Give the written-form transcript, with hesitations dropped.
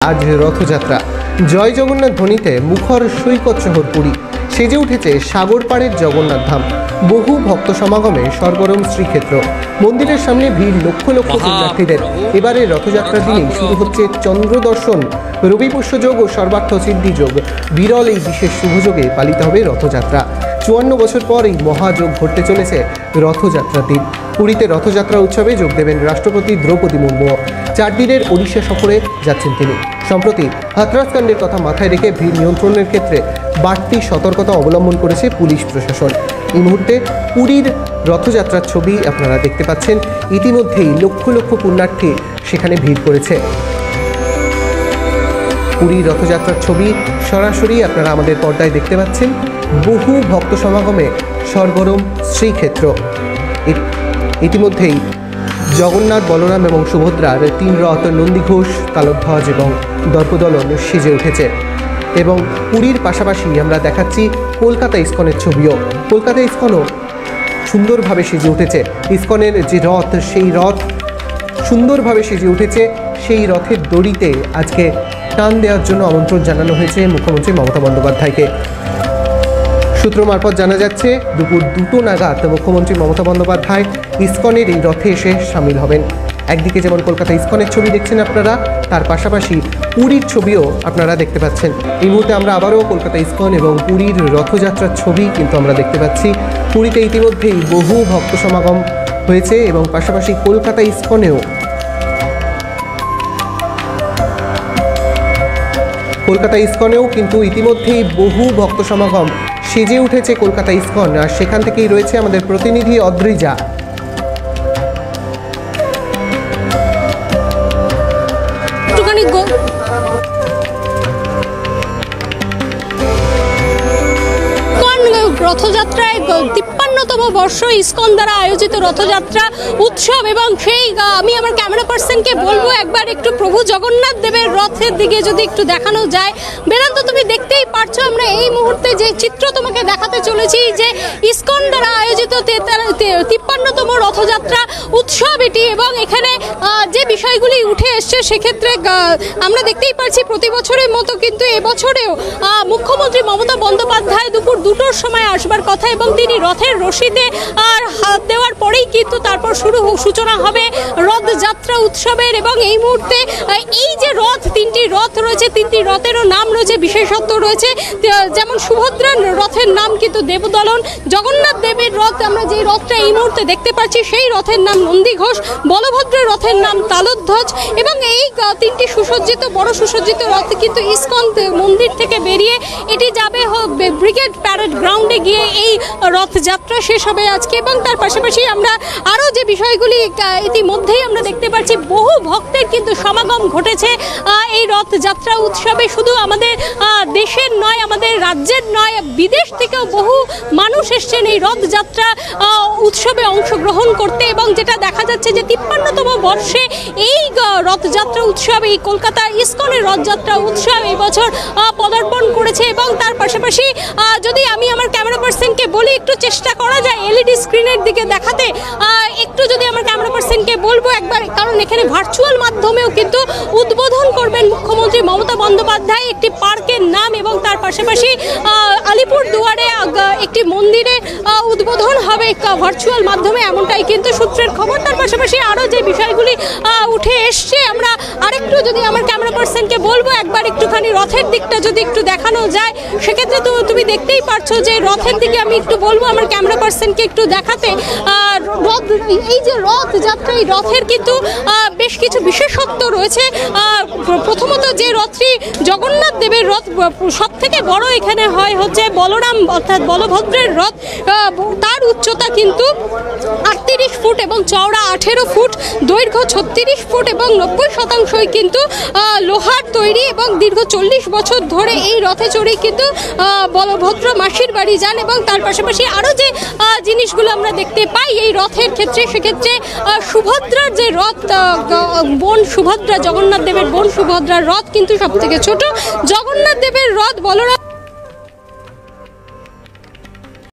আজ রথযাত্রা। জয় জগন্নাথ ধ্বনিতে মুখর সৈকত শহর পুরী। সেজে উঠেছে সাগর পাড়ের জগন্নাথ ধাম। বহু ভক্ত সমাগমে সরগরম শ্রীক্ষেত্র। মন্দিরের সামনে ভিড় লক্ষ লক্ষ পুণ্যার্থীদের। এবারে রথযাত্রার দিনেই শুরু হচ্ছে চন্দ্র দর্শন, রবি পুষ্যযোগ ও সর্বার্থ সিদ্ধি যোগ। বিরল এই বিশেষ শুভযোগে পালিত হবে রথযাত্রা। ৫৪ বছর পর এই মহাযোগ ঘটতে চলেছে রথযাত্রার দিন। পুরীতে রথযাত্রা উৎসবে যোগ দেবেন রাষ্ট্রপতি দ্রৌপদী মুর্মু। ৪ দিনের ওড়িশা সফরে যাচ্ছেন তিনি। সম্প্রতি হাথরাস কাণ্ডের কথা মাথায় রেখে ভিড় নিয়ন্ত্রণের ক্ষেত্রে বাড়তি সতর্কতা অবলম্বন করেছে পুলিশ প্রশাসন। এই মুহূর্তে পুরীর রথযাত্রার ছবি আপনারা দেখতে পাচ্ছেন। ইতিমধ্যেই লক্ষ লক্ষ পুণ্যার্থী সেখানে ভিড় করেছে। পুরীর রথযাত্রার ছবি সরাসরি আপনারা আমাদের পর্দায় দেখতে পাচ্ছেন। বহু ভক্ত সমাগমে সরগরম শ্রীক্ষেত্র। ইতিমধ্যেই জগন্নাথ, বলরাম এবং সুভদ্রার ৩ রথ, নন্দীঘোষ, তালধ্বজ এবং দর্পদলন সেজে উঠেছে। এবং পুরীর পাশাপাশি আমরা দেখাচ্ছি কলকাতা ইস্কনের ছবিও। কলকাতা ইস্কনও সুন্দরভাবে সেজে উঠেছে। ইস্কনের যে রথ, সেই রথ সুন্দরভাবে সেজে উঠেছে। সেই রথের দড়িতে আজকে টান দেওয়ার জন্য আমন্ত্রণ জানানো হয়েছে মুখ্যমন্ত্রী মমতা বন্দ্যোপাধ্যায়কে। সূত্র মারফত জানা যাচ্ছে দুপুর 2টো নাগাদ মুখ্যমন্ত্রী মমতা বন্দ্যোপাধ্যায় ইস্কনের এই রথে এসে সামিল হবেন। একদিকে যেমন কলকাতা ইস্কনের ছবি দেখছেন আপনারা, তার পাশাপাশি পুরীর ছবিও আপনারা দেখতে পাচ্ছেন। এই মুহূর্তে আমরা আবারও কলকাতা ইস্কন এবং পুরীর রথযাত্রার ছবি কিন্তু আমরা দেখতে পাচ্ছি। পুরীতে ইতিমধ্যেই বহু ভক্ত সমাগম হয়েছে এবং পাশাপাশি কলকাতা ইস্কনেও কিন্তু ইতিমধ্যেই বহু ভক্ত সমাগম সেজে উঠেছে কলকাতা ইস্কন। আর সেখান থেকেই রয়েছে আমাদের প্রতিনিধি অদ্রিজা। রথযাত্রায় ৫৩তম বর্ষ ইস্কন দ্বারা আয়োজিত রথযাত্রা উৎসব। এবং সেই আমি আমার ক্যামেরা পার্সনকে বলবো একবার একটু প্রভু জগন্নাথ দেবের রথের দিকে যদি একটু দেখানো যায়। বেদান্ত, তুমি দেখতেই পারছো আমরা এই মুহূর্তে যে চিত্র তোমাকে দেখাতে চলেছি, যে ইস্কন দ্বারা আয়োজিত ৫৩তম রথযাত্রা উৎসব এটি। এবং এখানে যে বিষয়গুলি উঠে এসছে সেক্ষেত্রে আমরা দেখতেই পাচ্ছি প্রতি বছরের মতো কিন্তু এবছরেও মুখ্যমন্ত্রী মমতা বন্দ্যোপাধ্যায় দুপুর 2টোর সময় আসবার কথা এবং তিনি রথের রশিতে আর হাত দেওয়ার পরেই কিন্তু তারপর সূচনা হবে রথযাত্রা উৎসবের। এবং এই মুহূর্তে এই যে রথ, 3টি রথ রয়েছে, 3টি রথেরও নাম রয়েছে, বিশেষত্ব রয়েছে। যেমন সুভদ্রার রথের নাম কিন্তু দেবদলন, জগন্নাথ দেবের রথ আমরা যে রথটা এই মুহূর্তে দেখতে পাচ্ছি সেই রথের নাম নন্দীঘোষ, বলভদ্রের রথের নাম তালধ্বজ। এবং এই 3টি সুসজ্জিত বড় সুসজ্জিত রথ কিন্তু ইস্কন মন্দির থেকে বেরিয়ে এটি যাবে ব্রিগেড প্যারেড গ্রাউন্ডে গিয়ে এই রথযাত্রা শেষ হবে আজকে। এবং তার পাশাপাশি আমরা আরও যে বিষয়গুলি ইতিমধ্যেই আমরা দেখতে পাচ্ছি, বহু ভক্তের কিন্তু সমাগম ঘটেছে এই রথযাত্রা উৎসবে। শুধু আমাদের দেশের নয়, আমাদের রাজ্যের নয়, বিদেশ থেকেও বহু মানুষ এসছেন এই রথযাত্রা উৎসবে অংশগ্রহণ করতে। এবং যেটা দেখা যাচ্ছে যে ৫৩তম বর্ষে এই রথযাত্রা উৎসব, এই কলকাতা ইস্কনের রথযাত্রা উৎসব এই বছর পদার্পণ করেছে। এবং তার পাশাপাশি যদি আমি আমার ক্যামেরা পার্সনকে বলি একটু চেষ্টা করা যায় এলইডি স্ক্রিনের দিকে দেখাতে, একটু যদি আমার ক্যামেরা পার্সনকে বলবো একবার, কারণ এখানে ভার্চুয়াল মাধ্যমেও কিন্তু উদ্বোধন করবেন মুখ্যমন্ত্রী মমতা বন্দ্যোপাধ্যায় একটি পার্কের নাম। এবং তার পাশাপাশি আলিপুর দুয়ারে একটি মন্দিরে উদ্বোধন হবে ভার্চুয়াল মাধ্যমে, এমনটাই কিন্তু সূত্রের খবর। তার পাশাপাশি আরও যে বিষয়গুলি উঠে এসছে আমরা আরেকটু যদি আমার ক্যামেরা পার্সনকে বলবো একবার একটুখানি রথের দিকটা যদি একটু দেখানো যায়, সেক্ষেত্রে তো তুমি দেখতেই পারছো যে রথের দিকে আমি একটু বলবো আমার ক্যামেরা পার্সনকে একটু দেখাতে। এই যে রথযাত্রা, এই রথের কিন্তু বেশ কিছু বিশেষত্ব রয়েছে। প্রথমত যে রথটি জগন্নাথ দেবের রথ, সব থেকে বড় এখানে হয় হচ্ছে বলরাম অর্থাৎ বলভদ্রের রথ। তার উচ্চতা কিন্তু 38 ফুট এবং চওড়া 18 ফুট, দৈর্ঘ্য 36 ফুট এবং 90% কিন্তু লোহার তৈরি। এবং দীর্ঘ 40 বছর ধরে এই রথে চড়েই কিন্তু বলভদ্র মাসির বাড়ি যান। এবং তার পাশাপাশি আরও যে জিনিসগুলো আমরা দেখতে পাই এই রথের ক্ষেত্রে, সেক্ষেত্রে সুভদ্রার যে রথ, বোন সুভদ্রা, জগন্নাথ দেবের বোন সুভদ্রার রথ কিন্তু সব থেকে ছোট। জগন্নাথ দেবের রথ বলরাম